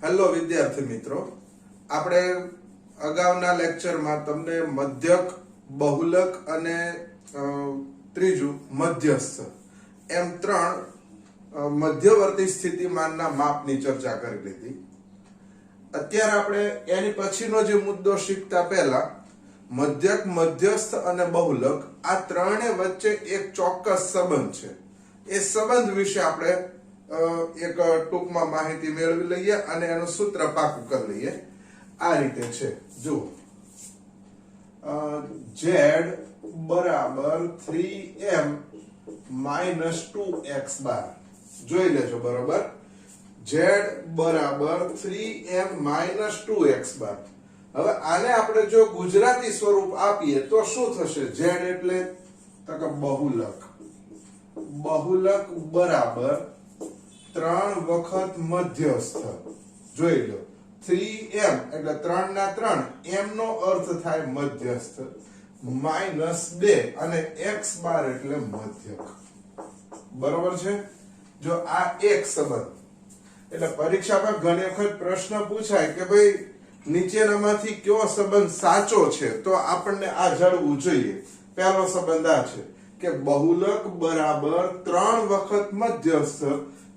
Hello વિદ્યાર્થી મિત્રો, આપણે અગાઉના લેક્ચરમાં તમને મધ્યક, બહુલક અને ત્રીજું મધ્યસ્થ એમ ત્રણ મધ્યવર્તી સ્થિતિમાનના માપની ચર્ચા કરી લીધી. અત્યારે આપણે એની પછીનો જે મુદ્દો શીખતા પહેલા મધ્યક, મધ્યસ્થ અને બહુલક આ ત્રણે વચ્ચે એક ચોક્કસ સંબંધ છે. એ સંબંધ વિશે આપણે એક ટૂંકમાં માહિતી મેળવી લઈએ અને એનું સૂત્ર પાકું કરી લઈએ. આ રીતે છે, જુઓ, z બરાબર 3m માઇનસ 2x બાર. જોઈ લેજો બરોબર. z બરાબર 3m માઇનસ 2x બાર. હવે આને આપણે જો ગુજરાતી સ્વરૂપ આપીએ તો શું થશે? z એટલે બહુલક. બહુલક બરાબર 3 વખત મધ્યસ્થ. જોઈ લો, 3m એટલે 3 ના 3, m નો અર્થ થાય મધ્યસ્થ, માઇનસ 2 અને x બાર એટલે મધ્યક. બરોબર છે? જો આ એક સંબંધ, એટલે પરીક્ષામાં ઘણી વખત પ્રશ્ન પૂછાય કે ભાઈ નીચેનામાંથી કયો સંબંધ સાચો છે, તો આપણને આ જાણવું જોઈએ. પહેલો સંબંધ આ છે કે બહુલક બરાબર 3 વખત મધ્યસ્થ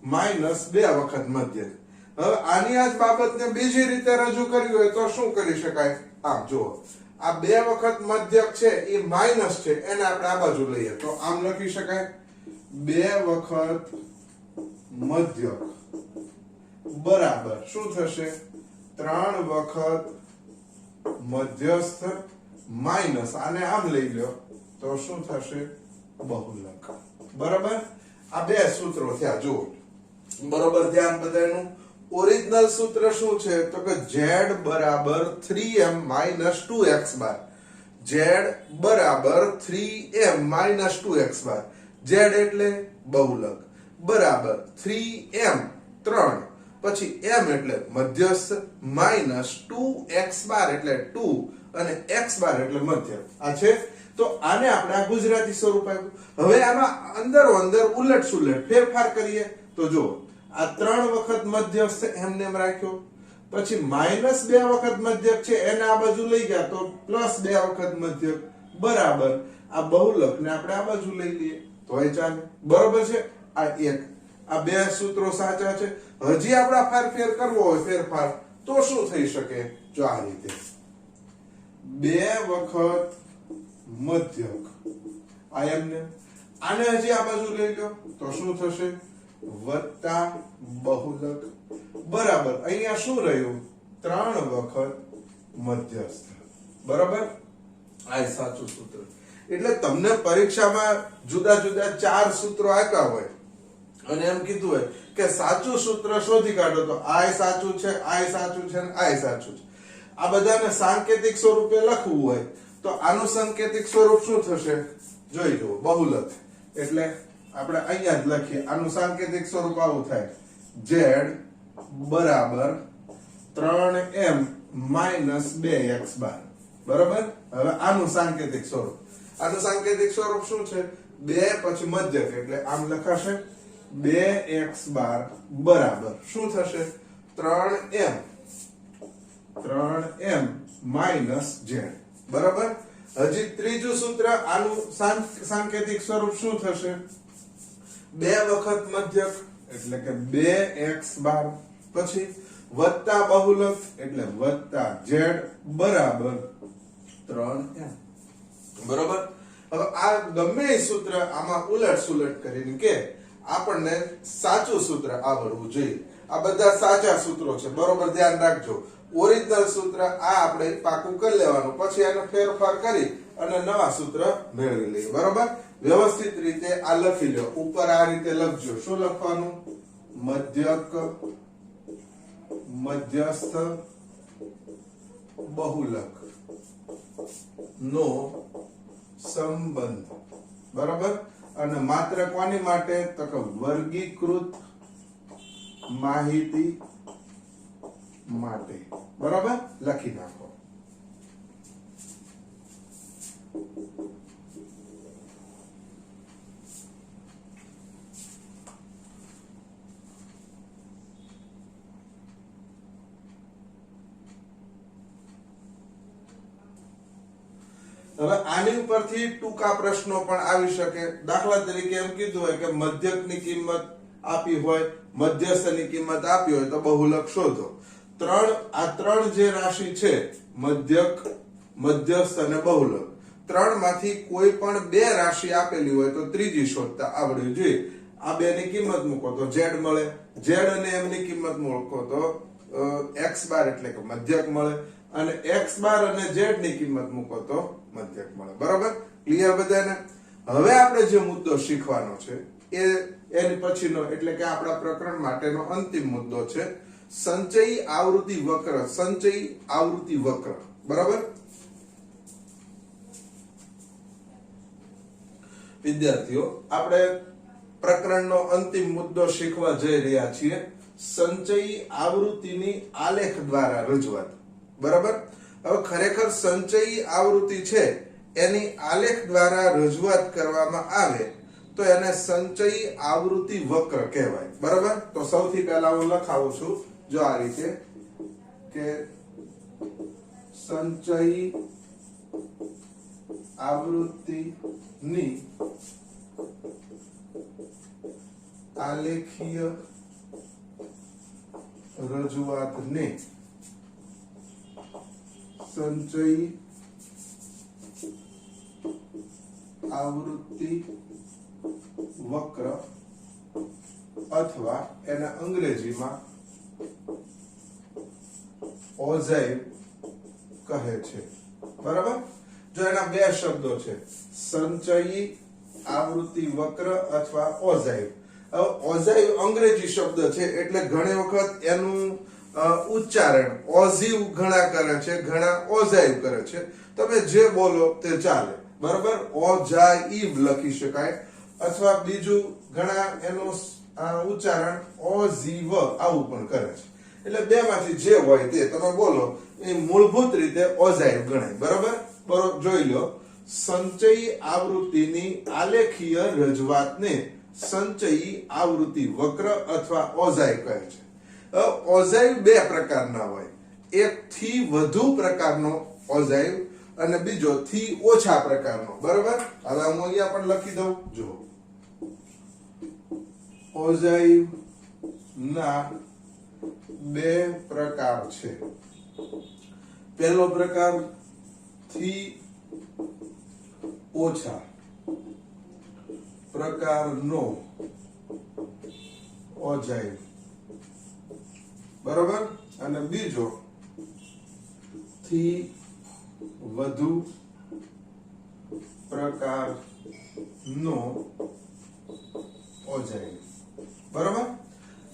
માઇનસ 2 વખત મધ્યક. હવે આની આ બાબતને બીજી રીતે રજૂ કરવી હોય તો શું કરી શકાય? આમ જુઓ, આ 2 વખત મધ્યક છે એ માઇનસ છે, એને આપણે આ બાજુ લઈએ તો આમ લખી શકાય 2 વખત મધ્યક બરાબર શું થશે? 3 વખત મધ્યસ્થ માઇનસ આને આમ લઈ લો તો શું થશે? બહુલક. બરાબર? આ બે સૂત્રો થયા. જુઓ બરોબર, ધ્યાન બધાનું. ઓરિજિનલ સૂત્ર શું છે? તો કે z બરાબર 3m માઇનસ 2x બાર. z બરાબર 3m માઇનસ 2x બાર. z એટલે બહુલક બરાબર 3m 3 પછી m એટલે મધ્યસ્થ માઇનસ 2x બાર એટલે 2 અને x બાર એટલે મધ્યક. આ છે. તો આને આપણે આ ગુજરાતી સ્વરૂપ આપ્યું. હવે આમાં અંદરો અંદર ઉલટ સુલટ ફેરફાર કરીએ તો જો આ 3 વખત મધ્યસ્થ એમને એમ રાખ્યો, પછી માઇનસ 2 વખત મધ્યક છે એને આ બાજુ લઈ ગયા તો પ્લસ 2 વખત મધ્યક બરાબર આ બહુલક ને આપણે આ બાજુ લઈ લઈએ તોય ચાલે. બરોબર છે? આ એક, આ બે સૂત્રો સાચા છે. હજી આપણા ફેરફાર કરવો હોય ફેરફાર તો શું થઈ શકે? જો આ રીતે 2 વખત મધ્યક આ એમને, આને હજી આ બાજુ લઈ લો તો શું થશે? વત્તા બહુલક બરાબર અહીંયા શું રહ્યું? 3 વખત મધ્યસ્થ. બરાબર? આ સાચું સૂત્ર. એટલે તમને પરીક્ષામાં જુદા જુદા 4 સૂત્રો આપ્યા હોય અને એમ કીધું હોય કે સાચું સૂત્ર શોધી કાઢો, તો આ સાચું છે, આ સાચું છે અને આ સાચું છે. આ બધાને સાંકેતિક સ્વરૂપે લખવું હોય તો આનું સાંકેતિક સ્વરૂપ શું થશે? જોઈ જુઓ, બહુલક એટલે આપણે અહીંયા જ લખીએ. આનું સાંકેતિક સ્વરૂપ આવું થાય z બરાબર 3m માઇનસ 2x બાર. બરાબર? હવે આનું સાંકેતિક સ્વરૂપ, આનું સાંકેતિક સ્વરૂપ શું છે? 2 પછી મધ્યક એટલે આમ લખાશે 2x બાર બરાબર શું થશે? 3m minus z. બરાબર? હજી ત્રીજું સૂત્ર, આનું સાંકેતિક સ્વરૂપ શું થશે? 2 વખત મધ્યક એટલે કે 2x બાર પછી વત્તા બહુલક એટલે વત્તા z બરાબર 3m. બરોબર? હવે આ ગમે એ સૂત્ર આમાં ઉલટ સુલટ કરીને કે આપણને સાચું સૂત્ર આવડવું જોઈએ. આ બધા સાચા સૂત્રો છે. બરોબર? ધ્યાન રાખજો. ઓરિજિનલ સૂત્ર આ આપણે પાકું કરી લેવાનું, પછી એનો ફેરફાર કરી અને નવા સૂત્ર મેળવી લઈએ. બરોબર? વ્યવસ્થિત રીતે આ લખી લો. ઉપર આ રીતે લખજો. શું લખવાનું? મધ્યક, મધ્યસ્થ, બહુલક નો સંબંધ. બરાબર? અને માત્ર કોની માટે? તો કે વર્ગીકૃત માહિતી માટે. બરાબર? લખી નાખો. હવે આની ઉપરથી ટૂંકા પ્રશ્નો પણ આવી શકે. દાખલા તરીકે એમ કીધું હોય કે મધ્યકની કિંમત આપી હોય, મધ્યસ્થની કિંમત આપી હોય તો બહુલક શોધો. ત્રણ જે રાશિ છે, મધ્યક, મધ્યસ્થ અને બહુલક, ત્રણમાંથી કોઈ પણ બે રાશિ આપેલી હોય તો ત્રીજી શોધતા આવડવી જોઈએ. આ બે ની કિંમત મૂકો તો z મળે, z અને m ની કિંમત મૂકો તો x બાર એટલે કે મધ્યક મળે, અને x બાર અને z ની કિંમત મૂકો તો મધ્યક મળે. બરોબર? ક્લિયર બધાને? હવે આપણે જે મુદ્દો શીખવાનો છે એની પછીનો એટલે કે આપણા પ્રકરણ માટેનો અંતિમ મુદ્દો છે સંચયી આવૃત્તિ વક્ર. સંચયી આવૃત્તિ વક્ર. બરાબર? વિદ્યાર્થીઓ, આપણે પ્રકરણનો અંતિમ મુદ્દો શીખવા જઈ રહ્યા છીએ સંચયી આવૃત્તિની આલેખ દ્વારા રજૂઆત. બરાબર? હવે ખરેખર સંચયી આવૃત્તિ છે એની આલેખ દ્વારા રજૂઆત કરવામાં આવે તો એને સંચયી આવૃત્તિ વક્ર કહેવાય. બરાબર? તો સૌથી પહેલા હું લખાવું છું જો આ રીતે કે સંચયી આવૃત્તિની આલેખીય રજૂઆતને સંચયી આવૃત્તિ વક્ર અથવા એના અંગ્રેજીમાં ઓઝાઇવ કહે છે. બરાબર? જો એના બે શબ્દો છે, સંચયી આવૃત્તિ વક્ર અથવા ઓઝાઇવ. ઓઝાઇવ અંગ્રેજી શબ્દ છે એટલે ઘણી વખત એનું ઉચ્ચારણ ઓઝિવ ઘણા કરે છે, ઘણા ઓઝાઇવ કરે છે. તમે જે બોલો તે ચાલે. બરાબર? ઓઝાઇવ લખી શકાય અથવા બીજું ઘણા એનું ઉચ્ચારણ ઓઝિવ આવું પણ કરે છે. એટલે બેમાંથી જે હોય તે તમે બોલો એ મૂળભૂત રીતે ઓઝાઇવ ગણાય. બરાબર? જોઈ લો, સંચયી આવૃત્તિની આલેખીય રજૂઆતને સંચયી આવૃત્તિ વક્ર અથવા ઓઝાઇવ કહે છે. ઓઝાઇવ બે પ્રકારના હોય, એક થી વધુ પ્રકારનો ઓઝાઇવ અને બીજો થી ઓછા પ્રકારનો. બરાબર? હવે હું અહીંયા પણ લખી દઉં. જો ઓઝાઇવ ના બે પ્રકાર છે. પહેલો પ્રકાર થી ઓછા પ્રકારનો ઓઝાઇવ. બરાબર? અને બીજો થી વધુ પ્રકારનો ઓઝાઇવ. બરાબર?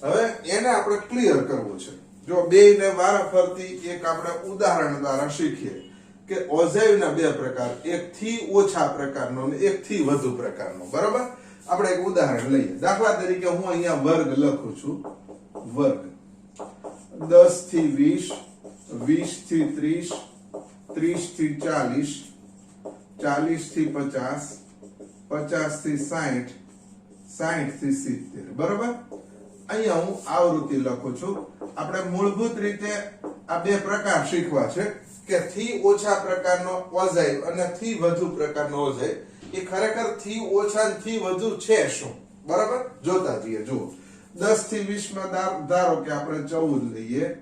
હવે એને આપણે ક્લિયર કરવું છે. જો બેયને વારાફરતી એક આપણે ઉદાહરણ દ્વારા શીખીએ કે ઓઝાઇવના બે પ્રકાર, એક થી ઓછા પ્રકારનો અને એક થી વધુ પ્રકારનો. બરાબર? આપણે એક ઉદાહરણ લઈએ. દાખલા તરીકે હું અહીંયા વર્ગ લખું છું. વર્ગ 10 થી 20, 20 થી 30, 30 થી 40, 40 થી 50, 50 થી 60, 60 થી 70. બરાબર? અહીંયા હું આવૃત્તિ લખું છું. આપણે મૂળભૂત રીતે આ બે પ્રકાર શીખવા છે કે થી ઓછા પ્રકારનો ઓઝાઇવ અને થી વધુ પ્રકારનો ઓઝાઇવ. એ ખરેખર થી ઓછા અને થી વધુ છે શું? બરાબર? જોતા જઈએ. જુઓ, 10 થી 20 માં ધારો કે આપણે 14 લઈએ,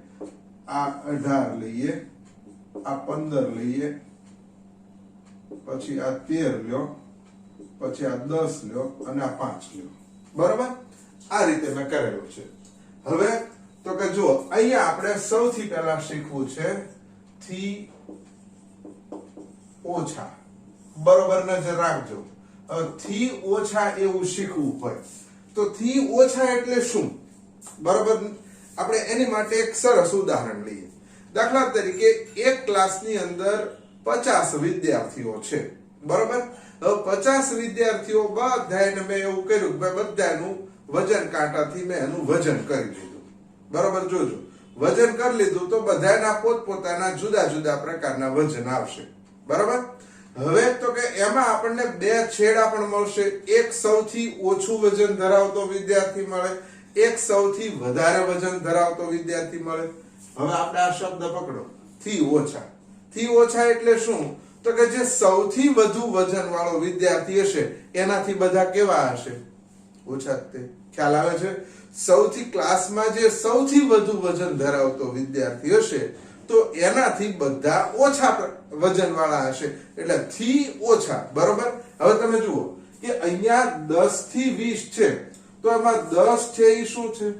આ 18 લઈએ, આ 15 લઈએ, પછી આ 13 લ્યો, પછી આ 10 લ્યો અને આ 5 લ્યો. બરાબર? આ રીતે મેં કરેલું છે. હવે તો કે જુઓ, અહીંયા આપણે સૌથી પહેલા શીખવું છે થી ઓછા. બરોબર? નજર રાખજો. થી ઓછા એવું શીખવું હોય તો થી ઓછા એટલે શું? બરોબર? આપણે એની માટે એક સરસ ઉદાહરણ લઈએ. દાખલા તરીકે એક ક્લાસની અંદર 50 વિદ્યાર્થીઓ છે. બરોબર? હવે 50 વિદ્યાર્થીઓ બધાને મેં એવું કર્યું કે બધાનું વજન કાંટાથી મેં એનું વજન કરી લીધું. બરોબર? જોજો, વજન કરી લીધું તો બધાના પોતપોતાના જુદા જુદા પ્રકારના વજન આવશે. બરોબર? હવે તો કે એમાં આપણને બે છેડા પણ મળશે. એક સૌથી ઓછું વજન ધરાવતો વિદ્યાર્થી મળે, એક સૌથી વધારે વજન ધરાવતો વિદ્યાર્થી મળે. હવે આપણે આ શબ્દ પકડો, થી ઓછા. થી ઓછા એટલે શું? તો કે જે સૌથી વધુ વજન વાળો વિદ્યાર્થી હશે એનાથી બધા કેવા હશે? ઓછા. તે ખ્યાલ આવે છે? સૌથી ક્લાસમાં જે સૌથી વધુ વજન ધરાવતો વિદ્યાર્થી હશે તો એનાથી બધા ઓછા વજન વાળા હશે, એટલે થી ઓછા. બરોબર. હવે તમે જુઓ કે અહીંયા 10 થી 20 છે, તો એમાં 10 છે એ શું છે?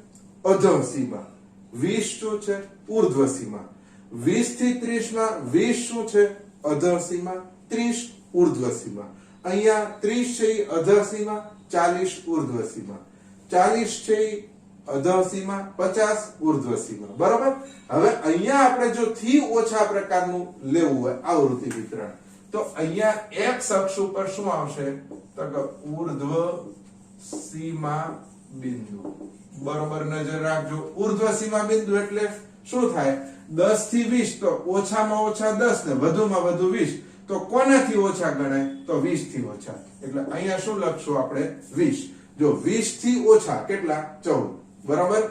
અધમ સીમા. 20 શું છે? ઉર્ધ્વ સીમા. 20 થી 30 માં 20 શું છે? અધર સીમા. 30 ઉર્ધ્વ સીમા. અહીંયા 30 છે એ અધર સીમા, 40 ઉર્ધ્વ સીમા. 40 છે એ અધર સીમા, 50 ઉર્ધ્વ સીમા. બરોબર. હવે અહીંયા આપણે જો થી ઓછા પ્રકારનું લેવું હોય આવૃત્તિ વિતરણ, તો અહીંયા x અક્ષ ઉપર શું આવશે? તો કે ઉર્ધ્વ સીમા બિંદુ. બરોબર. નજર રાખજો. ઉર્ધ્વ સીમા બિંદુ એટલે શું થાય? 10 થી 20, તો ઓછામાં ઓછા 10 ને વધુમાં વધુ 20, તો કોનાથી ઓછા ગણાય? તો 20 થી ઓછા. એટલે અહીંયા શું લખશું આપણે? 20. જો 20 થી ઓછા કેટલા? 14. બરાબર.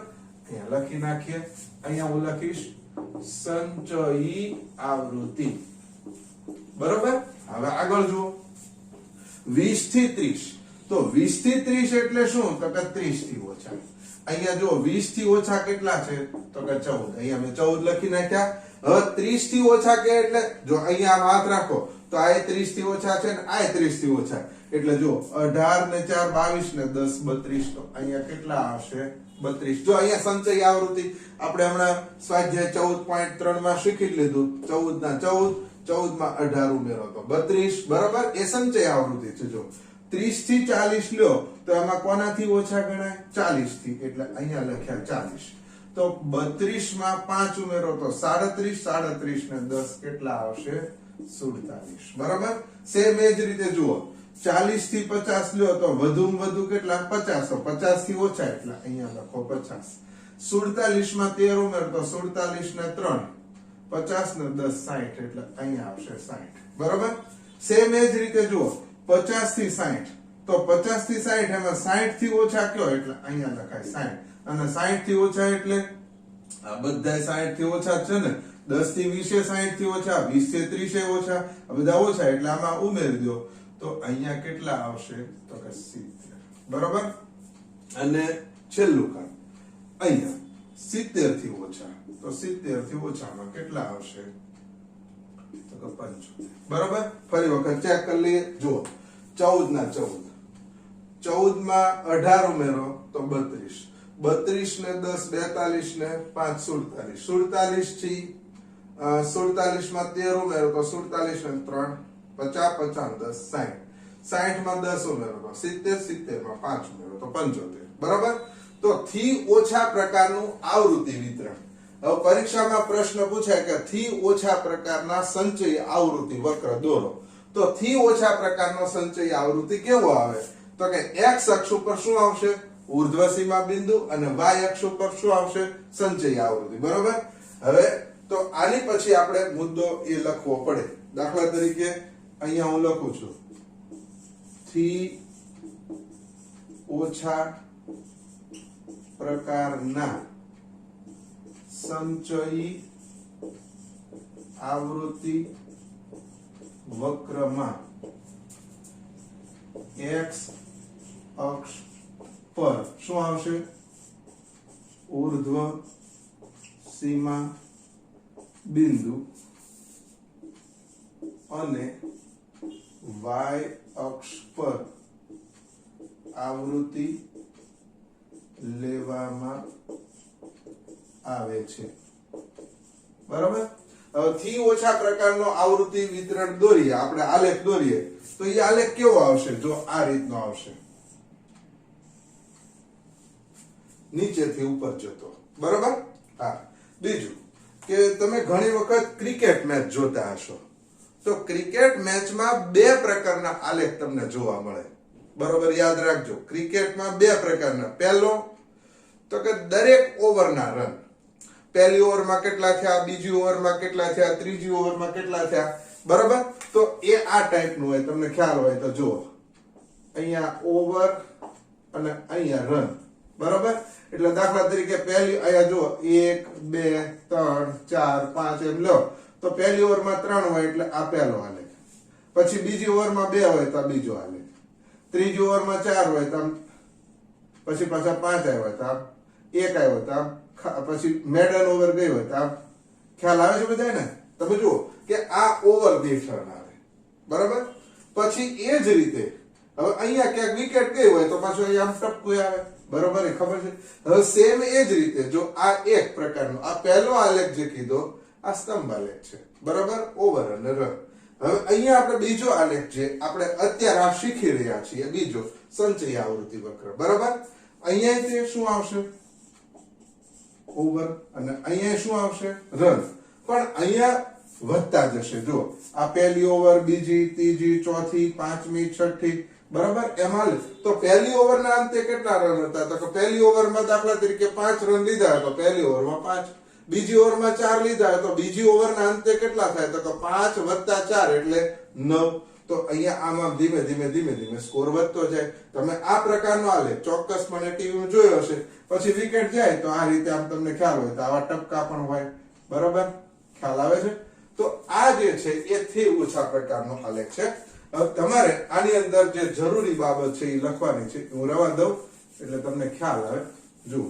અહીંયા લખી નાખીએ. અહીંયા હું લખીશ સંચયી આવૃત્તિ. બરોબર. હવે આગળ જુઓ 20 થી 30, તો 20 થી 30 એટલે શું? તો કે 30 થી ઓછા. અહીંયા જો 20 થી ઓછા કેટલા છે? તો કે 14. અહીંયા મેં 14 લખી નાખ્યા. હવે 30 થી ઓછા કે એટલે જો અહીંયા હાથ રાખો તો આ 30 થી ઓછા છે ને આ 30 થી ઓછા, એટલે જો 18 ને 4 22 ને 10 32, તો અહીંયા કેટલા આવશે? 32. જો અહીંયા સંચય આવૃત્તિ આપણે હમણાં સ્વાધ્યાય 14.3 માં શીખી લીધું. 14 ના 14, 14 માં 18 ઉમેરો તો 32. બરાબર. એ સંચય આવૃત્તિ છે. જો 30 થી 40 લ્યો તો એમાં કોનાથી ઓછા ગણાય? 40 થી. એટલે અહીંયા લખ્યા 40. તો 32 માં 5 ઉમેરો તો 37, 37 ને 10 કેટલા આવશે? 47. બરાબર. સેમ એ જ રીતે જુઓ 40 થી 50 લ્યો તો વધુમાં વધુ કેટલા? 50. તો 50 થી ઓછા એટલે અહીંયા લખો 50. 47 માં 13 ઉમેરો તો 47 ને 3, 50 ને 10 60, એટલે અહીંયા આવશે 60. બરાબર. સેમ એ જ રીતે જુઓ 50 થી 60, તો 50 થી 60 એમાં 60 થી ઓછા કયો? એટલે અહીંયા લખાય 60. અને 60 થી ઓછા એટલે આ બધા 60 થી ઓછા છે ને. 10 થી 20 60 થી ઓછા, 20 થી 30 ઓછા, આ બધા ઓછા એટલે આમાં ઉમેરી દો તો અહીંયા કેટલા આવશે? તો કે 70. બરોબર. અને છેલ્લું કામ અહીંયા 70 થી ઓછા, તો 70 થી ઓછામાં કેટલા આવશે? તો કે 75. બરોબર. ફરી વખત ચેક કરી લઈએ. જુઓ 14 ના 14, 14 માં 18 ઉમેરો તો 32, 32 ને 10 42 ને 5 47, 47 થી 47 માં 13 ઉમેરો તો 47 ને 3 50, 50 10 60, 60 માં 10 ઉમેરો તો 70, 70 માં 5 ઉમેરો તો 75. બરાબર. તો થી ઓછા પ્રકારનું આવૃત્તિ વિતરણ. હવે પરીક્ષામાં પ્રશ્ન પૂછાય કે થી ઓછા પ્રકારના સંચય આવૃત્તિ વક્ર દોરો, તો થી ઓછા પ્રકારનો સંચય આવૃત્તિ કેવો આવે? તો કે x અક્ષ ઉપર શું આવશે? ઉર્ધ્વ સીમા બિંદુ, અને y અક્ષ ઉપર શું આવશે? સંચય આવૃત્તિ. બરોબર. હવે તો આની પછી આપણે મુદ્દો એ લખવો પડે. દાખલા તરીકે અહીંયા હું લખું છું થી ઓછા પ્રકારના સંચયી આવૃત્તિ વક્રમાં x અક્ષ પર શું આવશે? ઉર્ધ્વ સીમા બિંદુ અને y અક્ષ પર આવૃત્તિ લેવામાં આવે છે. બરાબર. હવે થી ઓછા પ્રકારનો આવૃત્તિ વિતરણ દોરીએ, આપણે આલેખ દોરીએ તો એ આલેખ કેવો આવશે? જો આ રીતનો આવશે, નીચેથી ઉપર જતો. બરાબર. હા. બીજું કે તમે ઘણી વખત ક્રિકેટ મેચ જોતા હશો, તો ક્રિકેટ મેચમાં બે પ્રકારના આલેખ તમને જોવા મળે. બરોબર. યાદ રાખજો, ક્રિકેટમાં બે પ્રકારના. પહેલો તો કે દરેક ઓવરના રન, પહેલી ઓવરમાં કેટલા થયા, બીજી ઓવરમાં કેટલા થયા, ત્રીજી ઓવરમાં કેટલા થયા. બરાબર. તો એ આ ટાઈપનું હોય, તમને ખ્યાલ હોય તો જુઓ અહીંયા ઓવર અને અહીંયા રન. બરાબર. એટલે દાખલા તરીકે પહેલી અહીંયા જુઓ 1 2 3 4 5 એમ લો, તો પહેલી ઓવરમાં 3 હોય એટલે આ પહેલો આલેખ. પછી બીજી ઓવરમાં 2 હોય તો બીજો આલેખ, ત્રીજી ઓવરમાં 4 હોય તો પછી પાછા 5 આવ્યા તો 1 આવ્યો તો પછી મેડન ઓવર ગઈ હોય તો ખ્યાલ આવે છે બધાને? તમે જુઓ કે આ ઓવર દીઠ રન આવે, બરાબર. પછી એ જ રીતે હવે અહીંયા ક્યાંક વિકેટ ગઈ હોય તો પાછું અહીંયા આમ ટપકું આવે, બરોબર, એ ખબર છે. હવે સેમ એ જ રીતે જો આ એક પ્રકારનો આ પહેલો આલેખ જે કીધો આ સ્તંભ આલેખ છે, બરાબર, ઓવર અને રન. હવે અહીંયા આપણે બીજો આલેખ જે આપણે અત્યારે આ શીખી રહ્યા છીએ, બીજો સંચયી આવૃત્તિ વક્ર, બરાબર. અહીંયા તે શું આવશે? ઓવર, અને અહીંયા શું આવશે? રન. પણ અહીંયા વધતા જશે. જો આ પહેલી ઓવર, બીજી, ત્રીજી, ચોથી, પાંચમી, છઠ્ઠી, બરાબર. એમાં તો પહેલી ઓવરના અંતે કેટલા રન હતા? તો કે પહેલી ઓવરમાં દાખલા તરીકે 5 રન લીધા તો પહેલી ઓવરમાં 5, બીજી ઓવરમાં 4 લીધા તો બીજી ઓવરના અંતે કેટલા થાય? તો કે 5 + 4 એટલે 9. તો અહીંયા આમાં ધીમે ધીમે સ્કોર વધતો જાય. તમે આ પ્રકારનો આલેખ ચોક્કસપણે ટીવીમાં જોયો હશે. પછી વિકેટ જાય તો આ રીતે આમ તમને ખ્યાલ હોય તો આવા ટપકા પણ હોય, બરાબર, ખ્યાલ આવે છે. તો આ જે છે એ થી ઓછા પ્રકારનો આલેખ છે. હવે તમારે આની અંદર જે જરૂરી બાબત છે એ લખવાની છે, હું રવા દઉં એટલે તમને ખ્યાલ આવે. જુઓ,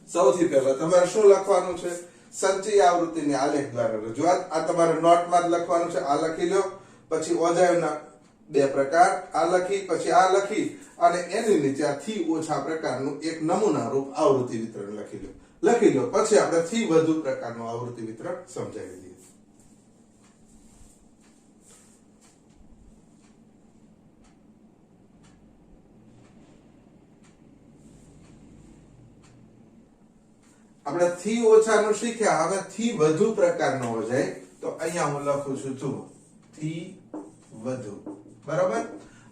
સૌથી પહેલા તમારે શું લખવાનું છે? સંચયી આવૃત્તિની આલેખ દ્વારા રજૂઆત. આ તમારે નોટમાં જ લખવાનું છે. આ લખી લો. પછી ઓજાયોના 2 પ્રકાર, આ લખી, પછી આ લખી, અને એની નીચે આ થી ઓછા પ્રકારનું એક નમૂના રૂપ આવૃત્તિ વિતરણ લખી લો. પછી આપણે થી વધુ પ્રકારનું આવૃત્તિ વિતરણ સમજાવી દઈએ. આપણે થી ઓછાનું શીખ્યા. હવે થી વધુ પ્રકારનો હો જાય તો અહીંયા હું લખું છું, જુઓ, થી વધુ, બરાબર.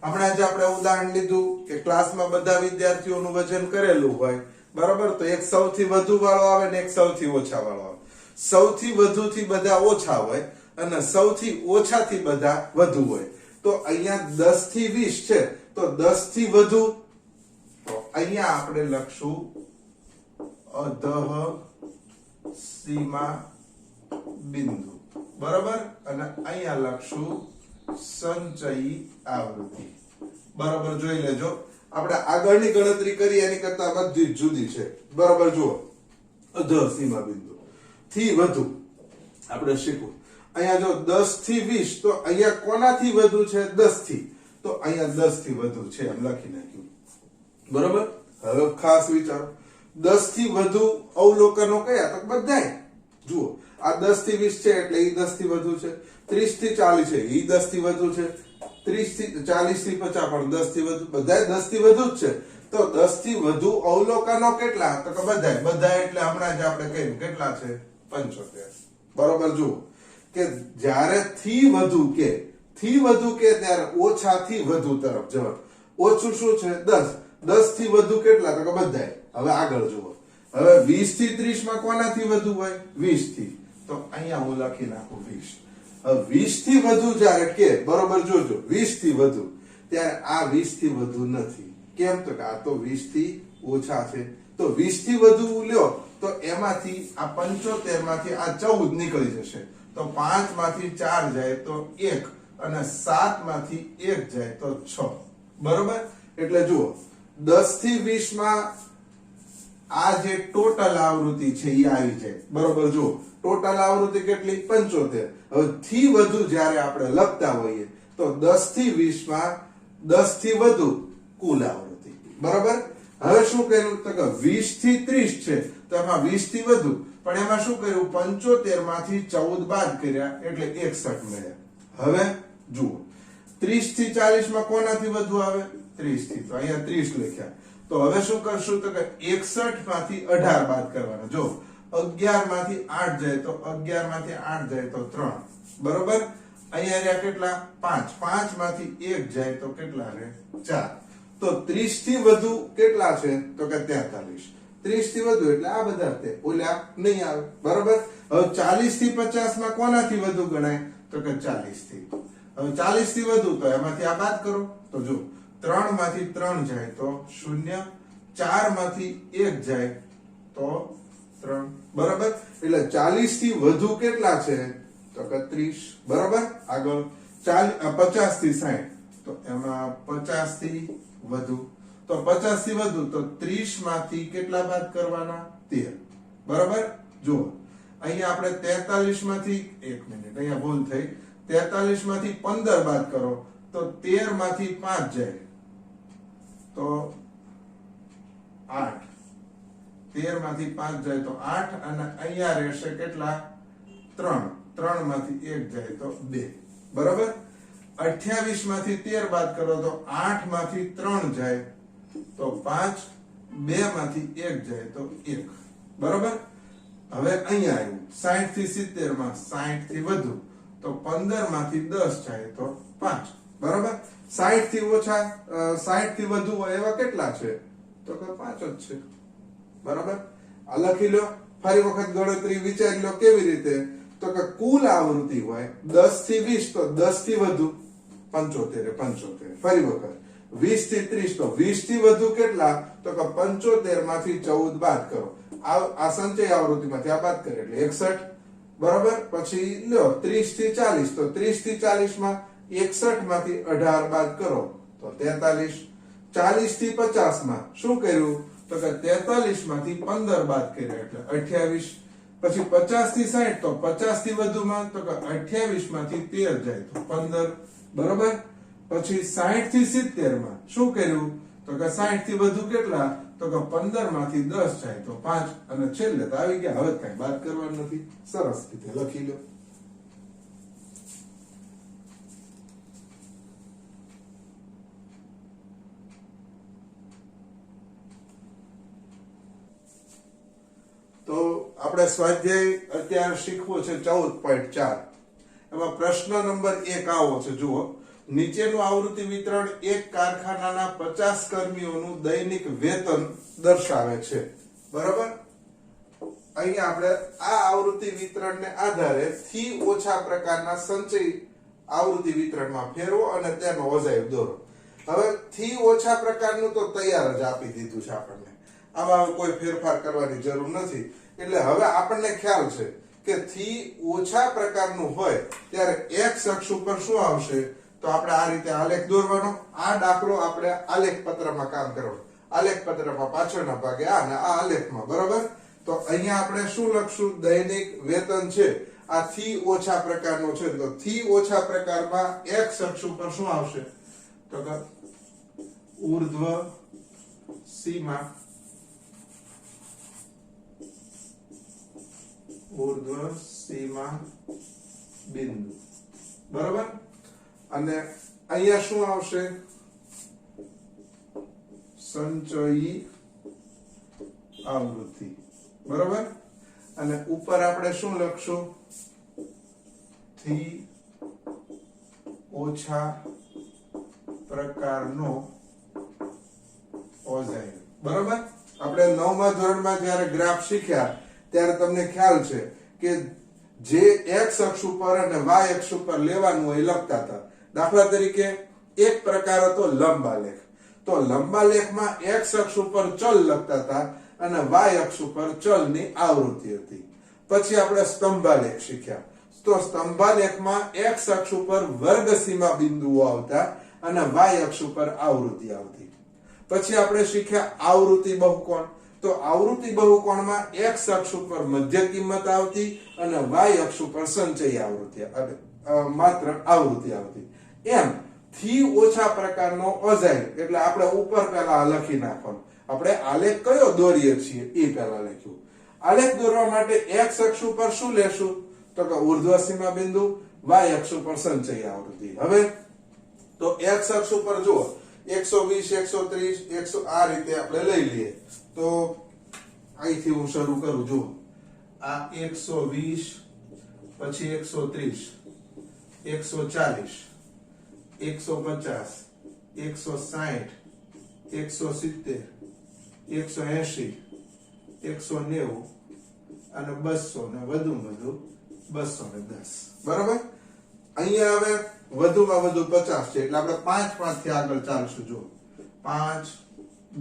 હમણાં જ આપણે ઉદાહરણ લીધું કે ક્લાસમાં બધા વિદ્યાર્થીઓનું વજન કરેલું હોય, બરાબર. તો એક સૌથી વધુ વાળો આવે ને એક સૌથી ઓછા વાળો આવે. સૌથી વધુ થી બધા ઓછા હોય અને સૌથી ઓછા થી બધા વધુ હોય. તો અહીંયા 10 થી 20 છે તો 10 થી વધુ, તો અહીંયા આપણે લખશું અધઃ સીમા બિંદુ, બરાબર. અને અહીંયા લખશું સંચયી આવૃત્તિ, બરાબર. જોઈ લેજો, આપણે આગળની ગણતરી કરી એની કરતા બધી જુદી છે, બરાબર. જુઓ, અધઃ સીમા બિંદુ થી વધુ આપણે શીખવું. અહીંયા જો 10 થી 20 તો અહીંયા કોનાથી વધુ છે? 10 થી. તો અહીંયા 10 થી વધુ છે એમ લખી નાખ્યું, બરાબર. હવે ખાસ વિચારો, 10 થી વધુ અવલોકનો કયા? તો બધાય. જુઓ, આ 10 થી 20 છે એટલે એ 10 થી વધુ છે. 30 થી 40 છે એ 10 થી વધુ છે. 30 થી 40 થી 50 પણ 10 થી વધુ, બધાય 10 થી વધુ જ છે. તો 10 થી વધુ અવલોકનો કેટલા? તો કે બધાય એટલે હમણાં જ આપણે કહ્યું કેટલા છે? 75, બરોબર. જુઓ કે જ્યારે થી વધુ કે ત્યારે ઓછા થી વધુ તરફ જવાબ. ઓછું શું છે? 10. 10 થી વધુ કેટલા? તો કે બધાય. હવે આગળ જુઓ, હવે 20 થી 30 માં કોનાથી વધુ હોય? 20 થી. તો અહીંયા હું લખી નાખું 20. હવે 20 થી વધુ જ્યારે કે, બરોબર, જોજો, 20 થી વધુ ત્યારે આ 20 થી વધુ નથી. કેમ? તો કે આ તો 20 થી ઓછા છે. તો 20 થી વધુ લ્યો તો એમાંથી આ 75 માંથી આ 14 નીકળી જશે. તો 5 માંથી 4 જાય તો 1 અને 7 માંથી 1 જાય તો 6, બરોબર. એટલે જુઓ, 10 થી 20 માં આ જે ટોટલ આવૃત્તિ છે એ આવી જાય, બરોબર. જુઓ, ટોટલ આવૃત્તિ કેટલી? 75. હવે થી વધુ જ્યારે આપણે લખતા હોઈએ તો 10 થી 20 માં 10 થી વધુ કુલ આવૃત્તિ, બરોબર. હવે શું કર્યું? તો કે 20 થી 30 છે તો એમાં 20 થી વધુ, પણ એમાં શું કર્યું? 75 માંથી 14 બાદ કર્યા એટલે 61 મળ્યા. હવે જુઓ, 30 થી 40 માં કોનાથી વધુ આવે? 30 થી. તો અહીંયા 30 લખ્યા. તો હવે શું કરશું? તો કે 61 માંથી 18 બાદ કરવાના. જો 11 માંથી 8 જાય તો 11 માંથી 8 જાય તો 3, બરોબર. અહીંયા રહ્યા કેટલા? 5. 5 માંથી 1 જાય તો કેટલા રહે? 4. તો 30 થી વધુ કેટલા છે? તો કે 43. 30 થી વધુ એટલે આ બધા તે ઓલા નહીં આવે, બરોબર. હવે 40 થી 50 માં કોનાથી વધુ ગણાય? તો કે 40 થી. હવે 40 થી વધુ તો એમાંથી આ બાદ કરો. તો જો 3 માંથી 3 જાય તો 0, 4 માંથી 1 જાય તો 3 બરાબર. એટલે 40 થી વધુ કેટલા છે? તો કે 30 બરાબર. આગળ 50 થી 60 તો એમાં 50 થી વધુ, તો 50 થી વધુ તો 30 માંથી કેટલા બાદ કરવાના? 13 બરાબર. જુઓ અહીંયા આપણે 43 માંથી, એક મિનિટ અહીંયા ભૂલ થઈ, 43 માંથી 15 બાદ કરો તો 13 માંથી 5 જાય તો 8, 13 માંથી 5 જાય તો 8, અને અહીંયા રહેશે કેટલા? 3, 3 માંથી 1 જાય તો 2 બરાબર. 28 માંથી 13 બાદ કરો તો 8 માંથી 3 જાય તો 5, 2 માંથી 1 જાય તો 1 બરાબર. હવે અહીંયા આવ્યું 60 થી 70 માં 60 થી વધુ તો 15 માંથી 10 જાય તો 5 બરાબર. 60 થી ઓછા 60 થી વધુ હોય એવા કેટલા છે? તો કે 5 જ છે બરાબર. આ લખી લો. ફરી વખત ગણતરી વિચારી લો કેવી રીતે? તો કે કુલ આવૃત્તિ હોય 10 થી 20 તો 10 થી વધુ 75 75. ફરી વખત 20 થી 30 તો 20 થી વધુ કેટલા? તો કે 75 માંથી 14 બાદ કરો. આ સંચય આવૃત્તિમાંથી આ બાદ કરે એટલે 61 બરાબર. પછી લ્યો 30 થી 40 તો 30 થી 40 માં 61 માંથી 18 બાદ કરો તો 43. 40 થી 50 માં શું કર્યું? તો કે 43 માંથી 15 બાદ કર્યા એટલે 28. પછી 50 થી 60 તો 50 થી વધુમાં તો કે 28 માંથી 13 જાય તો 15 બરાબર. પછી 60 થી 70 માં શું કર્યું? તો કે 60 થી વધુ કેટલા? તો કે 15 માંથી 10 જાય તો 5, અને છેલ્લે તો આવી ગયા. હવે કઈ બાદ કરવાનું નથી. સરસ રીતે લખી લો. તો આપણે સ્વાધ્યાય અત્યારે શીખવો છે 14.4. એમાં પ્રશ્ન નંબર 1 આવો છે. જુઓ, નીચેનું આવૃત્તિ વિતરણ એક કારખાનાના 50 કર્મીઓનું દૈનિક વેતન દર્શાવે છે બરાબર. અહીંયા આપણે આ આવૃત્તિ વિતરણને આધારે થી ઓછા પ્રકારના સંચય આવૃત્તિ વિતરણમાં ફેરવો અને તેનો વજાયબ દોરો. હવે થી ઓછા પ્રકારનું તો તૈયાર જ આપી દીધું છે આપણને, આમાં કોઈ ફેરફાર કરવાની જરૂર નથી. એટલે હવે આપણને ખ્યાલ છે કે થી ઓછા પ્રકારનું હોય ત્યારે x અક્ષ ઉપર શું આવશે? તો આપણે આ રીતે આલેખ દોરવાનો. આ દાખલો આપણે આલેખ પત્રમાં કામ કરવાનું. આલેખ પત્રમાં પાછળના ભાગે આ અને આ આલેખમાં બરાબર. તો અહીંયા આપણે શું લખશું? દૈનિક વેતન છે, આ થી ઓછા પ્રકારનો છે તો થી ઓછા પ્રકારમાં x અક્ષ ઉપર શું આવશે? તો કે ઉર્ધ્વ સીમા, ઉર્ધ્વ સીમા બિંદુ બરાબર. અને અહીંયા શું આવશે? સંચયી આવૃત્તિ બરાબર. અને ઉપર આપણે શું લખશું? થી ઓછા પ્રકારનો ઓઝાઇન બરાબર. આપણે 9મા ધોરણમાં જ્યારે ગ્રાફ શીખ્યા ત્યારે તમને ખ્યાલ છે કે જે x અક્ષ ઉપર અને y અક્ષ ઉપર લેવાનું હોય લખતા હતા. દાખલા તરીકે એક પ્રકાર હતો લંબાલેખ. તો લંબાલેખમાં x અક્ષ ઉપર ચલ લખતા હતા અને y અક્ષ ઉપર ચલની આવૃત્તિ હતી. પછી આપણે સ્તંભાલેખ શીખ્યા. તો સ્તંભાલેખમાં x અક્ષ ઉપર વર્ગ સીમા બિંદુઓ આવતા અને y અક્ષ ઉપર આવૃત્તિ આવતી. પછી આપણે શીખ્યા આવૃત્તિ બહુકોણ. તો આવૃત્તિ બહુકોણમાં x અક્ષ ઉપર મધ્ય કિંમત આવતી અને y અક્ષ ઉપર સંચય આવૃત્તિ માત્ર આવૃત્તિ આવતી. એમ થી ઓછા પ્રકારનો ઓઝાઇન એટલે આપણે ઉપર પહેલા લખી નાખવાનું. આપણે આલેખ કયો દોરીએ છીએ એ પહેલા લખ્યું. આલેખ દોરવા માટે x અક્ષ ઉપર શું લેશું? તો કે ઉર્ધ્વ સીમા બિંદુ, y અક્ષ ઉપર સંચય આવૃત્તિ. હવે તો x અક્ષ ઉપર જુઓ 120 130 100 આ રીતે આપણે લઈ લઈએ. તો અહીંથી હું શરૂ કરું. જુઓ, આ 120, પછી 130, 140, 150, 160, 170, 180, 190 અને 200 ને વધુ 210 બરાબર. અહીંયા હવે વધુમાં વધુ 50 છે એટલે આપણે 5 5 થી આગળ ચાલશું. જો 5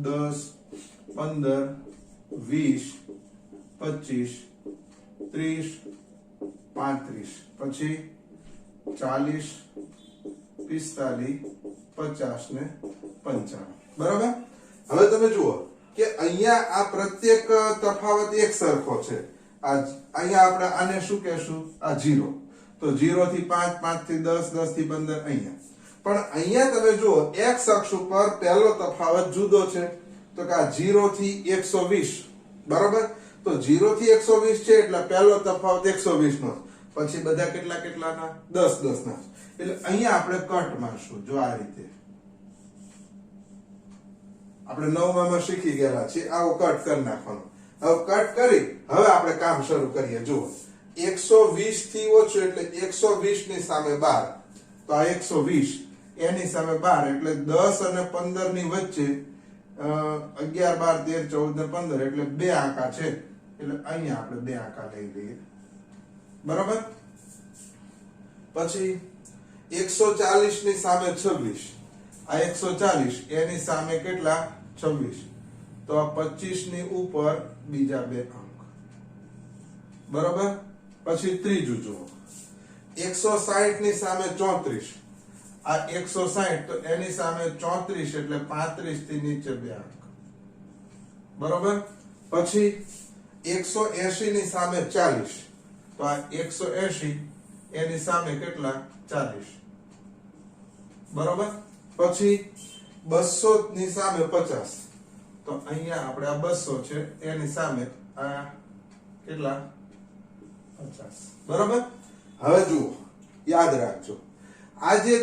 10 15 20 25 30 35 પછી 40 45 50 ને 55 બરાબર. હવે તમે જુઓ કે અહીંયા આ પ્રત્યેક તફાવત એક સરખો છે. અહીંયા આપણે આને શું કહેશું? આ 0. તો 0 થી 5, 5 થી 10, 10 થી 15 અહીંયા. પણ અહીંયા તમે જુઓ x અક્ષ ઉપર પહેલો તફાવત જુદો છે. તો કે આ 0 થી 120 બરાબર. તો 0 થી 120 છે એટલે પહેલો તફાવત 120 નો. પછી બધા કેટલા કેટલાના? 10 10 ના. એટલે અહીંયા આપણે કટ મારશું. જો આ રીતે આપણે 9 માં શીખી ગયેલા છે આવો કટ કરી નાખવાનો. હવે કટ કરી હવે આપણે કામ શરૂ કરીએ. જુઓ 120 થી ઓછું એટલે 120 ની સામે 12. તો આ 120 એની સામે 12 એટલે 10 અને 15 ની વચ્ચે 11 12 13 14 ને 15 એટલે બે આંકા છે. એટલે અહીંયા આપણે બે આંકા લઈ લઈએ બરાબર. પછી 140 ની સામે 26. આ 140 એની સામે કેટલા? 26. તો આ 25 ની ઉપર બીજા બે અંક બરાબર. પછી ત્રીજું જુઓ 160 ની સામે 34. આ 160 તો એની સામે 34 એટલે 35 થી નીચે બે અંક બરાબર. પછી 180 ની સામે 40. તો આ 180 એની સામે કેટલા? 40 બરાબર. પછી 200 ની સામે 50. તો અહીંયા આપણે આ 200 છે એની સામે આ કેટલા? 50 બરાબર. હવે જુઓ યાદ રાખજો આ જે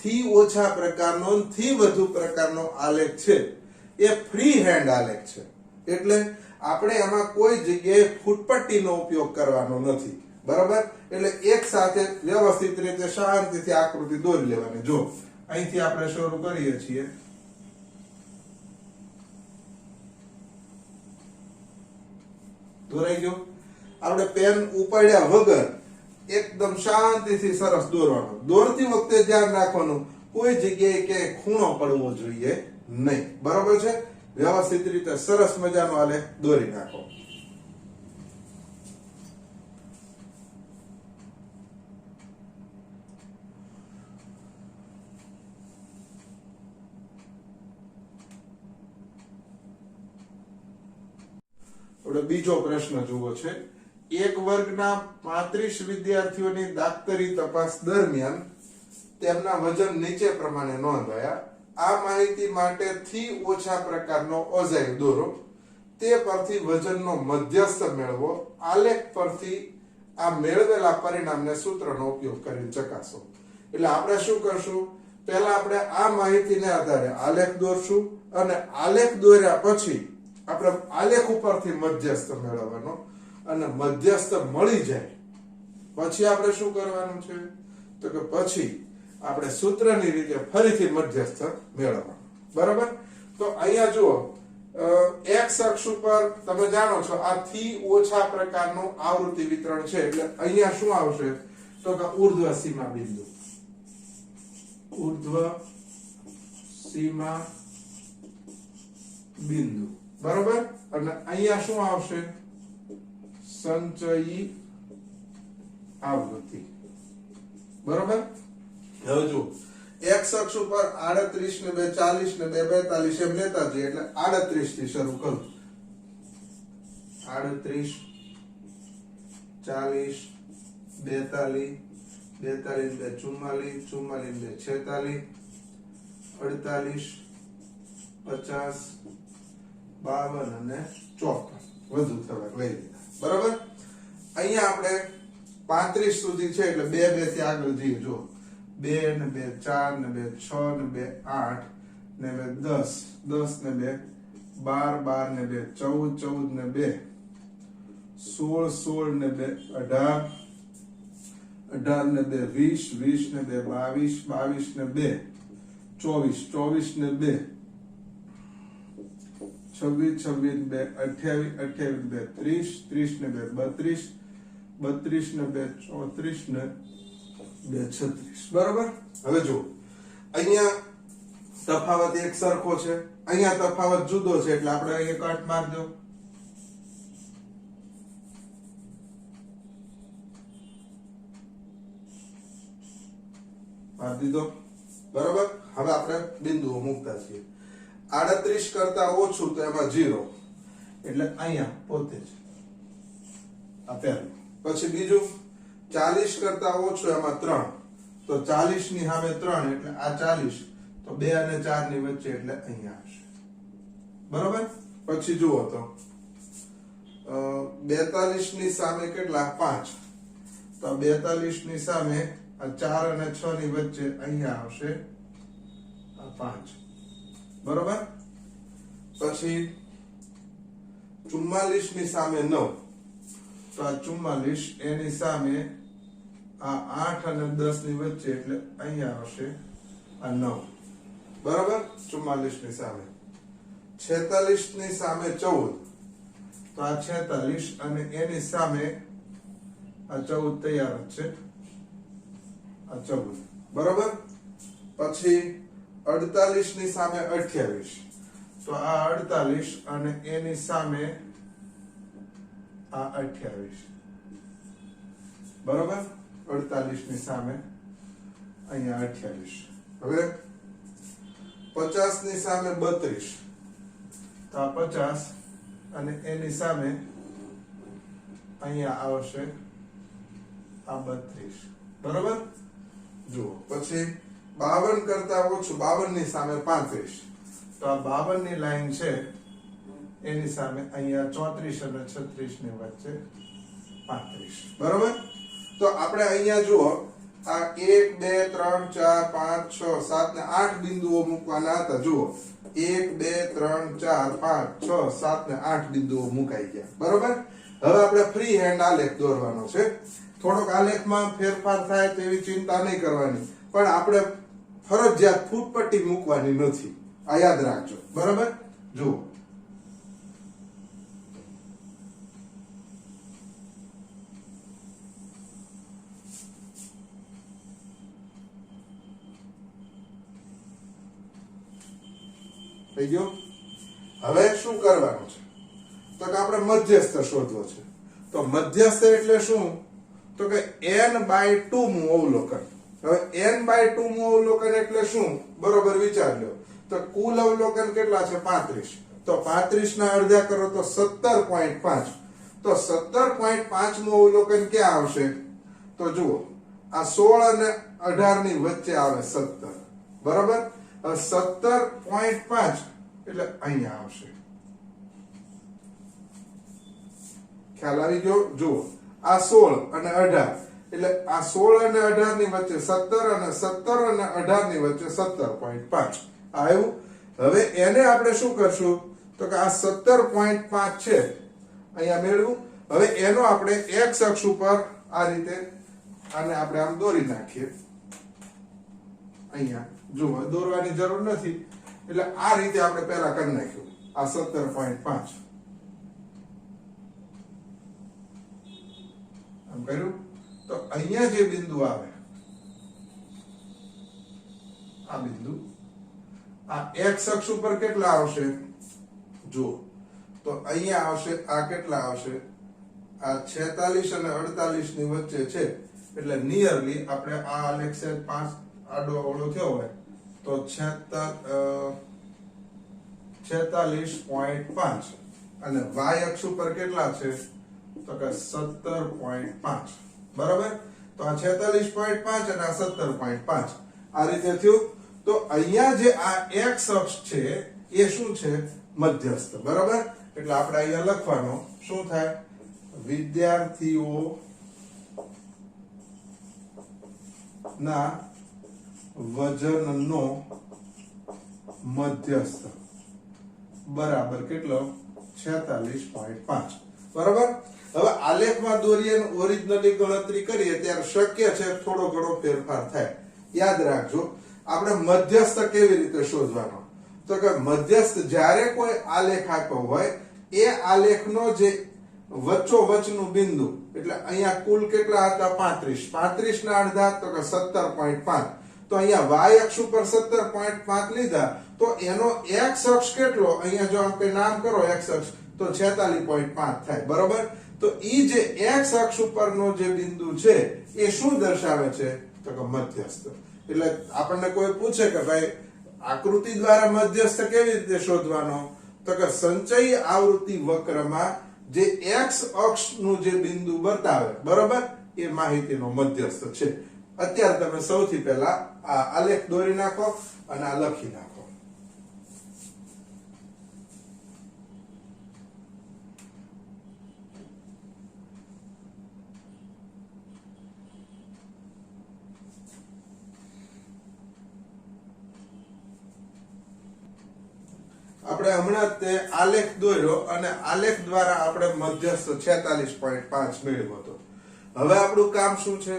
થી ઓછા પ્રકારનો થી વધુ પ્રકારનો આલેખ છે એ ફ્રી હેન્ડ આલેખ છે. એટલે આપણે એમાં કોઈ જગ્યાએ ફૂટપટ્ટીનો ઉપયોગ કરવાનો નથી બરાબર. એટલે એક સાથે વ્યવસ્થિત રીતે શાંતિથી આકૃતિ દોરી લેવાની. જો અહીંથી આપણે શરૂ કરીએ છીએ. દોરાઈ ગયો. આપણે પેન ઉપાડ્યા વગર એકદમ શાંતિથી સરસ દોરવાનો. દોરતી વખતે ધ્યાન રાખવાનું કોઈ જગ્યાએ કે ખૂણો પડવો જોઈએ નહીં બરાબર છે. વ્યવસ્થિત રીતે સરસ મજાનો આલેખ દોરી નાખો. આપણે બીજો પ્રશ્ન જુઓ છે. એક વર્ગના 35 વિદ્યાર્થીઓની દાક્તરી તપાસ દરમિયાન તેમના વજન નીચે પ્રમાણે નોંધાયા. આ માહિતી માટે થી ઓછા પ્રકારનો ઓઝાઇવ દોરો. તે પરથી વજનનો મધ્યસ્થ મેળવો. આલેખ પરથી આ મેળવેલા પરિણામને સૂત્રનો ઉપયોગ કરીને ચકાસો. એટલે આપણે શું કરશું? પહેલા આપણે આ માહિતીને આધારે આલેખ દોરશું અને આલેખ દોર્યા પછી આપણે આલેખ ઉપરથી મધ્યસ્થ મેળવવાનો અને મધ્યસ્થ મળી જાય પછી આપણે શું કરવાનું છે? તો કે પછી આપણે સૂત્રની રીતે ફરીથી મધ્યસ્થ મેળવવાનું બરાબર. તો અહીંયા જુઓ x અક્ષ ઉપર તમે જાણો છો આ થી ઓછા પ્રકારનું આવૃત્તિ વિતરણ છે. એટલે અહીંયા શું આવશે? તો કે ઉર્ધ્વ સીમા બિંદુ. ઉર્ધ્વ સીમા બિંદુ બરાબર. અને અહીંયા શું આવશે? સંચયી આવૃત્તિ બરાબર. હવે જો x અક્ષ ઉપર 38 ને 2 40 ને 2 42 એમ લેતા જઈએ એટલે 38 થી શરૂ કરું. 38 40 42 42 44 44 46 48 52 અને 54 વધુ થોડાક લઈ લીધા બરાબર. અહીંયા આપણે 35 સુધી છે એટલે 2 2 થી આગળ જઈએ. જો 2 ને 2 4 ને 2 6 ને 2 8 ને 2 10 10 ને 2 12 12 ને 2 14 14 ને 2 16 16 ને 2 18 18 ને 2 20 20 ને 2 22 22 ને 2 24 24 ને 2 26 26 ને 2 28 28 ને 2 30 30 ને 2 32 32 ને 2 34 ને 2 36 બરાબર. હવે જો અહીંયા તફાવત એક સરખો છે, અહીંયા તફાવત જુદો છે એટલે આપણે અહીંયા કટ મારી દો. મારી દીધો બરોબર. હવે આપણે બિંદુઓ મૂકતા છીએ. 38 કરતા ઓછું તો એમાં 0 એટલે અહીંયા પોતે જ આ પહેલું. પછી બીજું 40 કરતા ઓછું એમાં 3 તો 40 ની સામે 3 એટલે આ 40 તો 2 અને 4 ની વચ્ચે એટલે અહીંયા આવશે બરોબર. પછી જુઓ તો 42 ની સામે કેટલા 5 તો 42 ની સામે આ 4 અને 6 ની વચ્ચે અહીંયા આવશે આ 5 બરોબર. પછી 44 ની સામે 9 તો આ 44 એની સામે આ 8 અને 10 ની વચ્ચે એટલે અહીંયા આવશે આ 9 બરોબર. 44 ની સામે 46 ની સામે 14 તો આ 46 અને એની સામે આ 14 તૈયાર જ છે આ 14 બરોબર. પછી 48 ની સામે 28 તો આ 48 અને એની સામે આ 28 બરોબર. 48 ની સામે અહીંયા 28. હવે 50 ની સામે 32 તો આ 50 અને એની સામે અહીંયા આવશે આ 32 બરોબર. જુઓ પછી 52 કરતા ઓછું 52 ની સામે 35 તો આ 52 ની લાઈન છે એની સામે અહીંયા 34 અને 36 ની વચ્ચે 35 બરોબર. તો આપણે અહીંયા જુઓ આ 1 2 3 4 5 6 7 ને 8 બિંદુઓ મૂકવાના હતા. જુઓ 1 2 3 4 5 6 7 ને 8 બિંદુઓ મુકાઈ ગયા બરોબર. હવે આપણે ફ્રી હેન્ડ આલેખ દોરવાનો છે. થોડોક આલેખમાં ફેરફાર થાય તેવી ચિંતા નહીં કરવાની, પણ આપણે ફરજિયાત ફૂટપટ્ટી મૂકવાની નથી, આ યાદ રાખજો બરોબર. જુઓ થઈ ગયો. હવે શું કરવાનું છે તો કે આપણે મધ્યસ્થ શોધવો છે. તો મધ્યસ્થ એટલે શું તો કે n/2 મું અવલોકન. હવે n/2 મું અવલોકન એટલે શું બરોબર વિચાર લો. તો કુલ અવલોકન કેટલા છે 35 તો 35 ના અડધા કરો તો 17.5 તો 17.5 મું અવલોકન ક્યાં આવશે તો જુઓ આ 16 અને 18 ની વચ્ચે આવે 17 બરોબર. 17.5 એટલે અહીંયા આવશે. ખ્યાલ આવી ગયો. જુઓ આ 16 અને 18 એટલે આ 16 અને 18 ની વચ્ચે 17 અને 17 અને 18 ની વચ્ચે 17.5 આવ્યું. હવે એને આપણે શું કરશું તો કે આ 17.5 છે અહીંયા મેળવું. હવે એનો આપણે x અક્ષ ઉપર આ રીતે આને આપણે આમ દોરી નાખીએ. અહીંયા જુઓ દોરવાની જરૂર નથી એટલે આ રીતે આપણે પહેલા કરી નાખ્યું આ 17.5 આમ કર્યું. તો અહીંયા જે બિંદુ આવે આ બિંદુ આ x અક્ષ ઉપર કેટલા આવશે જુઓ તો અહીંયા આવશે આ કેટલા આવશે આ 46 અને 48 ની વચ્ચે છે એટલે નિયરલી આપણે આ આલેખ 5 આડો અવળો થયો હોય તો 46.5 અને y અક્ષ ઉપર કેટલા છે તો કે 17.5 બરાબર. તો આ 46.5 અને આ 17.5 આ રીતે થયું. તો અહીંયા જે આ x અક્ષ છે એ શું છે મધ્યસ્થ બરાબર. એટલે આપણે અહીંયા લખવાનો શું થાય વિદ્યાર્થીઓ ના વજનનો મધ્યસ્થ બરાબર કેટલો 46.5 બરાબર. હવે આલેખમાં દોરીએ ઓરિજિનલી ગણતરી કરીએ ત્યારે શક્ય છે થોડો ઘણો ફેરફાર થાય. યાદ રાખજો આપણે મધ્યસ્થ કેવી રીતે શોધવાનો તો કે મધ્યસ્થ જ્યારે કોઈ આલેખ આપ્યો હોય એ આલેખનો જે વચ્ચોવચનું બિંદુ એટલે અહીંયા કુલ કેટલા હતા 35 ના અડધા તો કે 17.5 તો અહીંયા y અક્ષ ઉપર 17.5 લીધા તો એનો x અક્ષ કેટલો અહીંયા જો આપણે નામ કરો x અક્ષ તો 46.5 થાય બરોબર. તો ઈ જે x અક્ષ ઉપરનો જે બિંદુ છે એ શું દર્શાવે છે તો કે મધ્યસ્થ. એટલે આપણને કોઈ પૂછે કે ભાઈ આકૃતિ દ્વારા મધ્યસ્થ કેવી રીતે શોધવાનો, તો કે સંચયી આવૃત્તિ વક્રમાં જે x અક્ષનું જે બિંદુ બતાવે બરોબર એ માહિતીનો મધ્યસ્થ છે. અત્યારે તમે સૌથી પહેલા આ આલેખ દોરી નાખો અને આ લખી નાખો. આપણે હમણાં તે આલેખ દોર્યો અને આલેખ દ્વારા આપણે મધ્યસ્થ 46.5 મેળવ્યો હતો. હવે આપણું કામ શું છે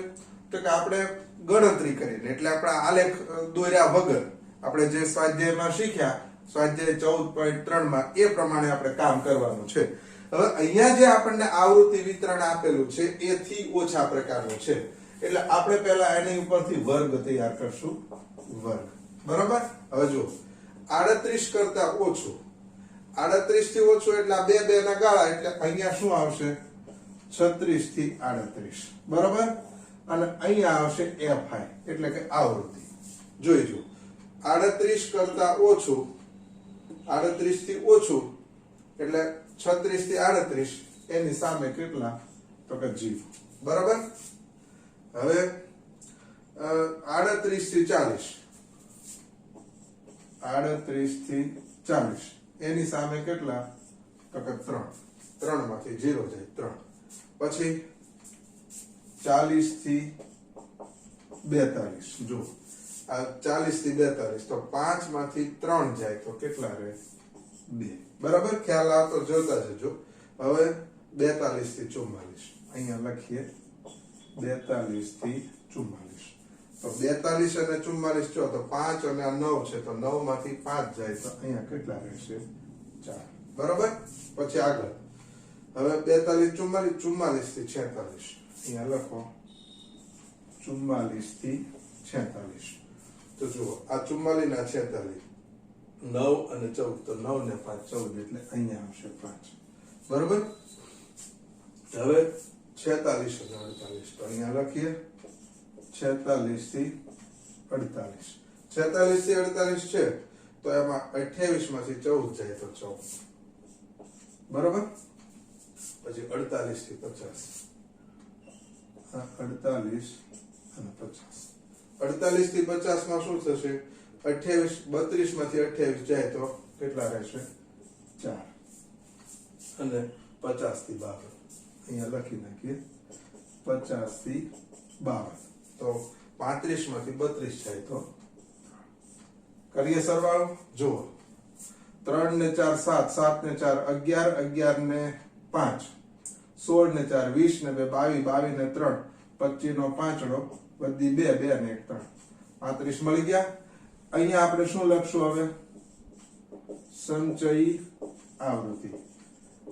તો કે આપણે ગણતરી કરીને એટલે આપણે આલેખ દોર્યા વગર આપણે જે સ્વાધ્યાયમાં શીખ્યા સ્વાધ્યાય 14.3 માં એ પ્રમાણે આપણે કામ કરવાનું છે. હવે અહીંયા જે આપણને આવૃત્તિ વિતરણ આપેલું છે એ થી ઓછા પ્રકારનું છે એટલે આપણે પહેલા એની ઉપરથી વર્ગ તૈયાર કરશું. વર્ગ બરોબર. હવે જો 38 કરતા ઓછું 38 થી ઓછું એટલે આ બે ના ગાળા એટલે અહીંયા શું આવશે 36 થી 38 બરોબર. અને અહીંયા આવશે fi એટલે કે આવૃત્તિ. જોઈજો 38 કરતા ઓછું 38 થી ઓછું એટલે 36 થી 38 એની સામે કેટલા તો કે 0 બરોબર. હવે 38 થી 40 38 થી 40 એની સામે કેટલા તો કે 3 3 માંથી 0 જાય 3. પછી 40 થી 42 જો આ 40 થી 42 તો 5 માંથી 3 જાય તો કેટલા રહે 2 બરાબર. ખ્યાલ આવતો જોતા જજો. હવે 42 થી 44 અહીંયા લખીએ 42 થી 44 તો 42 અને 44 જો તો 5 અને આ 9 છે તો 9 માંથી 5 જાય તો અહીંયા કેટલા રહેશે 4 બરોબર. પછી આગળ હવે 42 44 થી 46 અહીંયા લખો 44 થી 46 તો જુઓ આ 44 ના 46 9 અને 14 તો 9 ને 5 14 એટલે અહીંયા આવશે 5 બરોબર. હવે 46 અને 48 તો અહીંયા લખીએ 46 થી 48 46 થી 48 છે તો એમાં 28 માંથી 14 જાય તો 14 બરોબર. પછી 48 થી 50 48 અને 50 48 થી 50 માં શું થશે 28 32 માંથી 28 જાય તો કેટલા રહેશે 4 અને 50 થી 52 અહીંયા લખી નાખીએ 50 થી 52 તો 35 માંથી 32 જાય તો કરીએ સરવાળો. જુઓ 3 ને 4 7 7 ને 4 11 11 ને 5 16 ને 4 20 ને 2 22 22 ને 3 25 નો પાંચડો બધી 2 2 ને 1 3 35 મળી ગયા. અહીંયા આપણે શું લખશું હવે સંચયી આવૃત્તિ.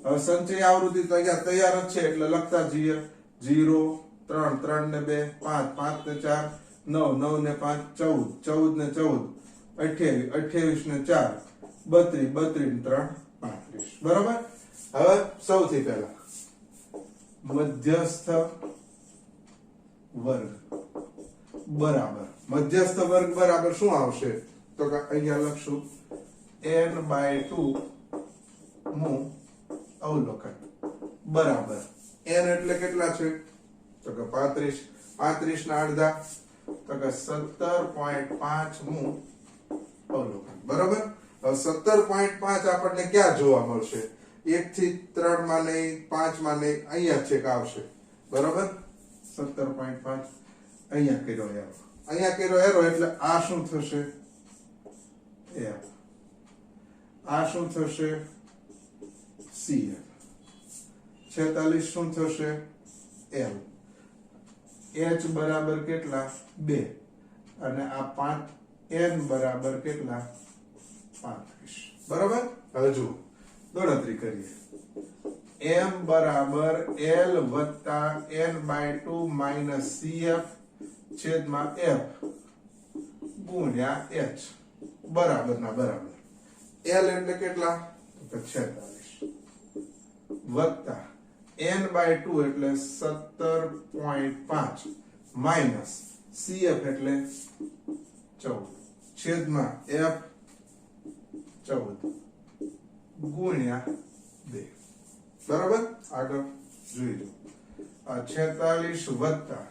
હવે સંચયી આવૃત્તિ તો અહીંયા તૈયાર જ છે એટલે લખતા જઈએ 0 3 3 ને 2 5 5 ને 4 9 9 ને 5 14 14 ને 14 28 28 ને 4 32 32 ને 3 35 બરોબર. હવે સૌથી પહેલા મધ્યસ્થ વર્ગ બરાબર મધ્યસ્થ વર્ગ બરાબર શું આવશે તો કે અહીંયા લખશું n/2 નું અવલોકન બરાબર n એટલે કેટલા છે તો કે 35 35 ના અડધા તો કે 17.5 નું અવલોકન બરાબર. હવે 17.5 આપણને ક્યાં જોવા મળશે 1 થી 3 માં નહીં 5 માં નહીં અહીંયા છે કે આવશે બરાબર. 17.5 અહીંયા કર્યો એરો અહીંયા કર્યો એરો એટલે આ શું થશે f આ શું થશે cf 46 શું થશે l h બરાબર કેટલા 2 અને આ 5 n બરાબર કેટલા 35 બરાબર. હવે જુઓ ગણતરી કરીએ m બરાબર l વત્તા n/2 માઈનસ cf છેદમાં f ગુણ્યા h બરાબર ના બરાબર l એટલે કેટલા તો 46 વત્તા n/2 એટલે 17.5 માઈનસ cf એટલે 14 છેદમાં f 14 ગુણ્યા 2 બરાબર આગળ જોઈ લો આ 46 વત્તા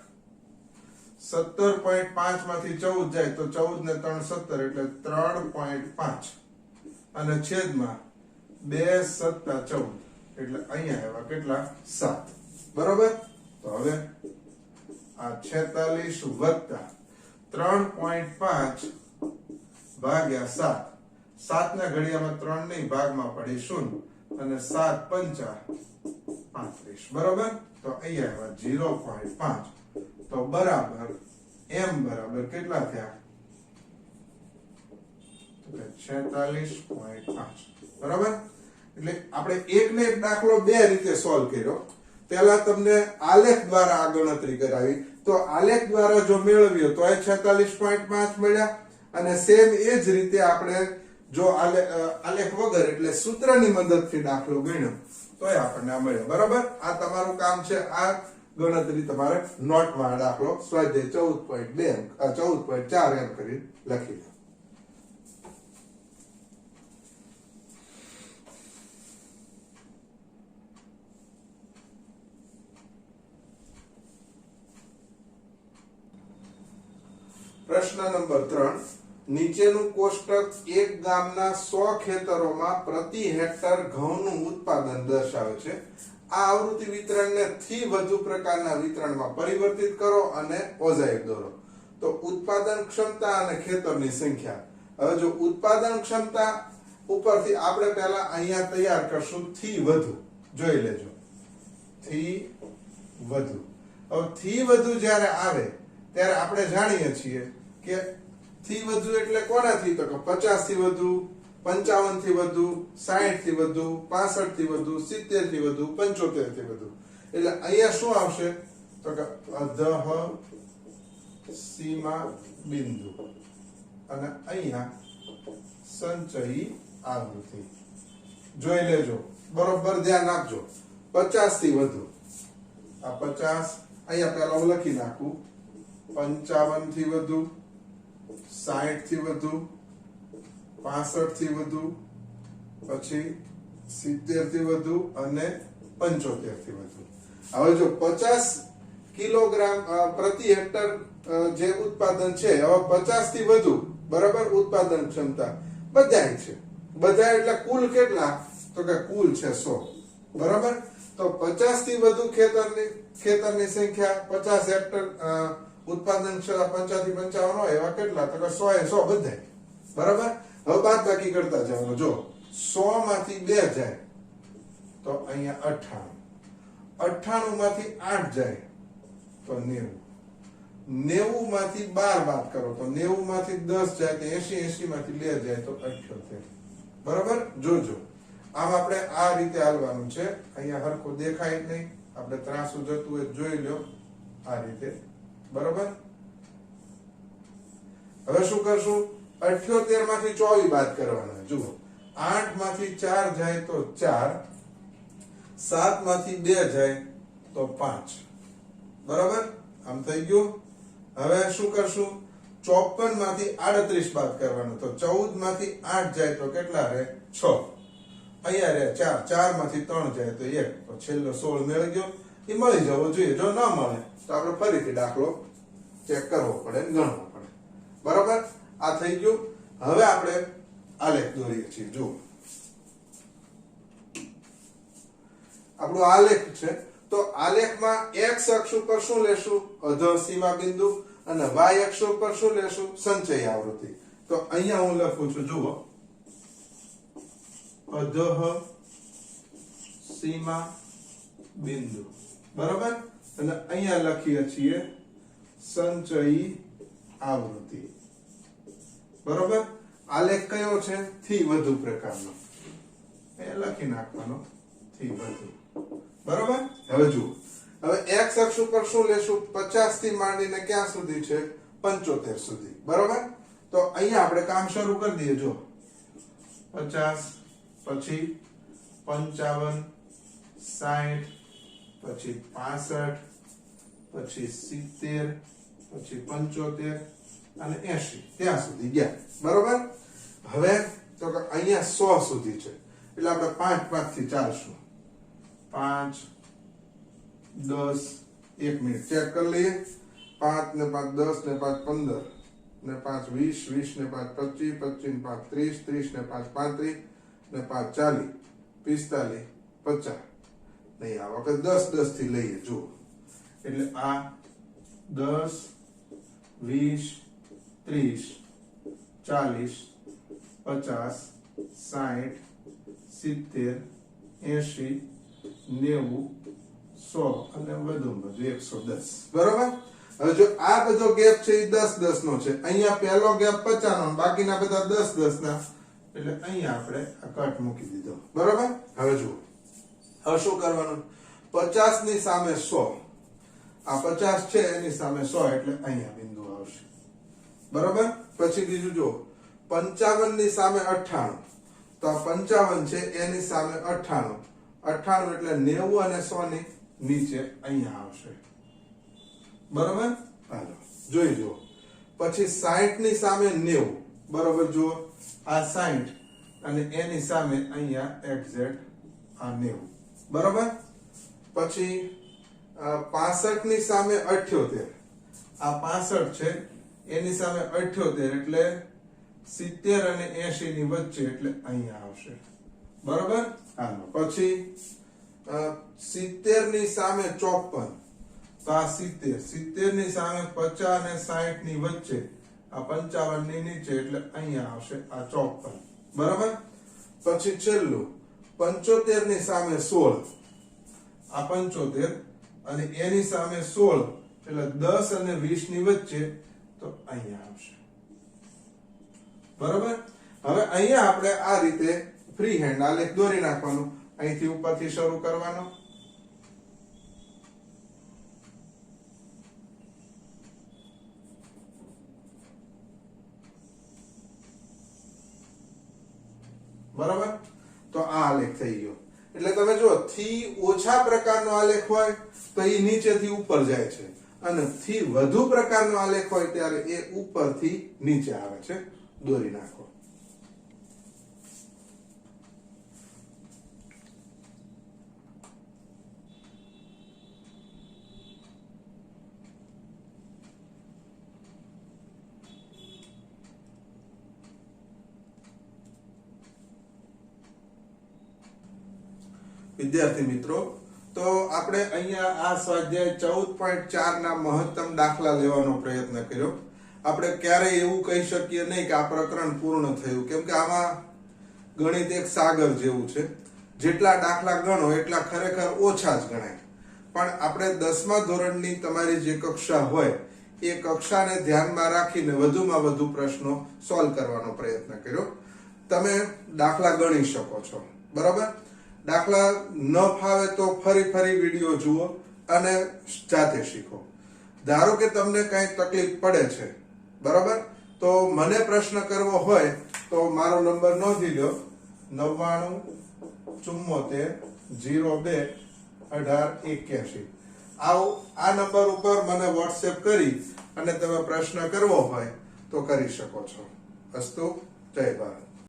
17.5 માંથી 14 જાય તો 14 ને 3 17 એટલે 3.5 અને છેદમાં 2 સત્તા 14 એટલે અહીંયા આવ્યા કેટલા 7 બરાબર તો હવે આ 46 વત્તા 3.5 ભાગ્યા 7 7 ના ઘડિયામાં 3 નહીં ભાગમાં પડી 0 અને 7 પંચા 35 બરાબર તો અહીંયા આવ્યા 0.5 તો બરાબર m બરાબર કેટલા થયા તો 46.5 બરાબર એટલે આપણે એક ને એક દાખલો બે રીતે સોલ્વ કર્યો પહેલા તમને આલેખ દ્વારા આ ગણતરી કરાવી તો આલેખ દ્વારા જો મેળવ્યો તો એ 46.5 મળ્યા અને સેમ એ જ રીતે આપણે જો આલેખ વગર એટલે સૂત્રની મદદથી દાખલો ગણ્યો તોય આપણને આ મળ્યો બરાબર આ તમારું કામ છે આ ગણતરી તમારે નોટમાં દાખલો સ્વાધ્યાય 14.2 14.4 એમ કરી લખી લો પ્રશ્ન નંબર 3 નીચેનું કોષ્ટક એક ગામના 100 ખેતરોમાં પ્રતિ હેક્ટર ઘઉંનું ઉત્પાદન દર્શાવે છે આ આવૃત્તિ વિતરણને થી વધુ પ્રકારના વિતરણમાં પરિવર્તિત કરો અને ઓઝાઇક દોરો તો ઉત્પાદન ક્ષમતા અને ખેતરની સંખ્યા હવે જો ઉત્પાદન ક્ષમતા ઉપરથી આપણે પહેલા અહીંયા તૈયાર કરશું થી વધુ જોઈ લેજો થી વધુ હવે થી વધુ જ્યારે આવે ત્યારે આપણે જાણીએ છીએ કે થી વધુ એટલે કોનાથી તો કે 50 થી વધુ 55 થી વધુ 60 થી વધુ 65 થી વધુ 70 થી વધુ 75 થી વધુ એટલે અહીંયા શું આવશે તો કે અધઃ સીમા બિંદુ અને અહીંયા સંચયી આવૃત્તિ જોઈ લેજો બરોબર ધ્યાન આપજો 50 થી વધુ આ 50 અહીંયા પહેલા હું લખી નાખું 55 થી વધુ 60 થી વધુ 65 થી વધુ પછી 70 થી વધુ અને 75 થી વધુ હવે જો 50 કિલોગ્રામ પ્રતિ હેક્ટર જે ઉત્પાદન છે હવે 50 થી વધુ બરાબર ઉત્પાદન ક્ષમતા બધાય છે બધા એટલે કુલ કેટલા તો કે કુલ છે 100 બરાબર તો 50 થી વધુ ખેતરની સંખ્યા 50 હેક્ટર ઉત્પાદન ક્ષમતા 50 થી 55 હોય એવા કેટલા તો કે 100 એ 100 બધાય બરાબર હવે બાદબાકી કરતા જવાનું જો 100 માંથી 2 જાય તો અહીંયા 98 માંથી 8 જાય તો 90 90 માંથી 12 બાદ કરો તો 90 માંથી 10 જાય તો 80 80 માંથી 2 જાય તો 78 બરાબર જોજો આમ આપણે આ રીતે હાલવાનું છે અહીંયા હરખો દેખાય જ નહીં આપણે ત્રાસુ જતું હોય જોઈ લો આ રીતે બરાબર હવે શું કરશું 78 માંથી 24 બાદ કરવાના જુઓ 8 માંથી 4 જાય તો 4 7 માંથી 2 જાય તો 5 બરાબર આમ થઈ ગયું હવે શું કરશું 54 માંથી 38 બાદ કરવાનું તો 14 માંથી 8 જાય તો કેટલા રહે 6 અહીંયા રહે 4 4 માંથી 3 જાય તો 1 તો છેલ્લો 16 મેળવી ગયો એ મળી જવો જોઈએ જો ન મળે તો આપણે ફરીથી દાખલો ચેક કરવો પડે ગણવો પડે બરાબર આ થઈ ગયું હવે આપણે આલેખ દોરીએ છીએ જો આપણો આલેખ છે તો આલેખમાં x અક્ષ ઉપર શું લેશું અધઃ સીમા બિંદુ અને y અક્ષ ઉપર શું લેશું સંચય આવૃત્તિ તો અહીંયા હું લખું છું જુઓ અધઃ સીમા બિંદુ બરાબર અને અહીંયા લખીએ છીએ સંચયી આવૃત્તિ બરાબર આલેખ કયો છે થી વધુ પ્રકારનો એ લખી નાખવાનો થી વધુ બરાબર હવે જુઓ હવે x અક્ષ ઉપર શું લેશું 50 થી માંડીને ક્યાં સુધી છે 75 સુધી બરાબર તો અહીંયા આપણે કામ શરૂ કરી દઈએ જો 50 પછી 55 60 પછી 65 પછી 70 પછી 75 અને 80 ત્યાં સુધી ગયા બરોબર. હવે તો કે અહીંયા 100 સુધી છે એટલે આપણે 5 થી ચાલશું. 5 10 1 મિનિટ ચેક કરી લઈએ. 5 ને 5 10 ને 5 15 ને 5 20 20 ને 5 25 25 ને 5 30 30 ને 5 35 ને 5 40 45 50 નહીં આ વખત 10 10 થી લઈએ જુઓ એટલે આ 10 20 30 40 50 60 70 80 90 100 અને વધુ બધું 110 બરોબર. હવે જો આ બધો ગેપ છે એ 10 10 નો છે, અહીંયા પહેલો ગેપ 50 નો, બાકીના બધા 10 10 ના, એટલે અહીંયા આપણે આ કટ મૂકી દીધો બરોબર. હવે જુઓ હવે શું કરવાનું, 50 ની સામે 100, આ 50 છે એની સામે 100 એટલે અહીંયા બિંદુ આવશે બરોબર. પછી બીજું જો 55 ની સામે 98, તો આ 55 છે એની સામે 98, 98 એટલે 90 અને 100 ની નીચે અહીંયા આવશે બરોબર. હાલો જોઈ જુઓ. પછી 60 ની સામે 90 બરોબર. જુઓ આ 60 અને એની સામે અહીંયા એક્ઝેક્ટ આ 90 બરોબર. પછી 65 ની સામે 78, આ 65 છે એની સામે 78 એટલે 70 અને 80 ની વચ્ચે એટલે અહીંયા આવશે બરોબર. હાલો પછી 70 ની સામે 54, તો આ 70 ની સામે 50 અને 60 ની વચ્ચે આ 55 ની નીચે એટલે અહીંયા આવશે આ 54 બરાબર. પછી છેલ્લું 75 ની સામે 16, આ 75 અને એની સામે 16 એટલે 10 અને 20 ની વચ્ચે તો અહીંયા આવશે બરાબર. હવે અહીંયા આપણે આ રીતે ફ્રી હેન્ડ આલેખ દોરી નાખવાનું, અહીંથી ઉપરથી શરૂ કરવાનો. બરાબર. તો આ આલેખ થઈ ગયો. એટલે તમે જો થી ઓછા પ્રકારનો આલેખ હોય તો એ નીચેથી ઉપર જાય છે, અને થી વધુ પ્રકારનો આલેખ હોય ત્યારે એ ઉપરથી નીચે આવે છે. દોરી નાખો. વિદ્યાર્થી મિત્રો, તો આપણે અહીંયા આ સ્વાધ્યાય 14.4 ના મહત્તમ દાખલા લેવાનો પ્રયત્ન કર્યો. આપણે ક્યારેય એવું કહી શકીએ નહીં કે આ પ્રકરણ પૂર્ણ થયું, કેમ કે આમાં ગણિત એક સાગર જેવું છે. જેટલા દાખલા ગણો એટલા ખરેખર ઓછા જ ગણાય. પણ આપણે 10મા ધોરણની તમારી જે કક્ષા હોય એ કક્ષાને ધ્યાનમાં રાખીને વધુમાં વધુ પ્રશ્નો સોલ્વ કરવાનો પ્રયત્ન કર્યો. તમે દાખલા ગણી શકો છો બરાબર. દાખલા ન ફાવે તો ફરી વિડીયો જુઓ અને જાતે શીખો. ધારો કે તમને કઈ તકલીફ પડે છે બરાબર, તો મને પ્રશ્ન કરવો હોય તો મારો નંબર નોંધી લો, 99 74 02 18 81. આ નંબર ઉપર મને વોટ્સએપ કરી અને તમે પ્રશ્ન કરવો હોય તો કરી શકો છો. અસ્તુ. જય ભારત.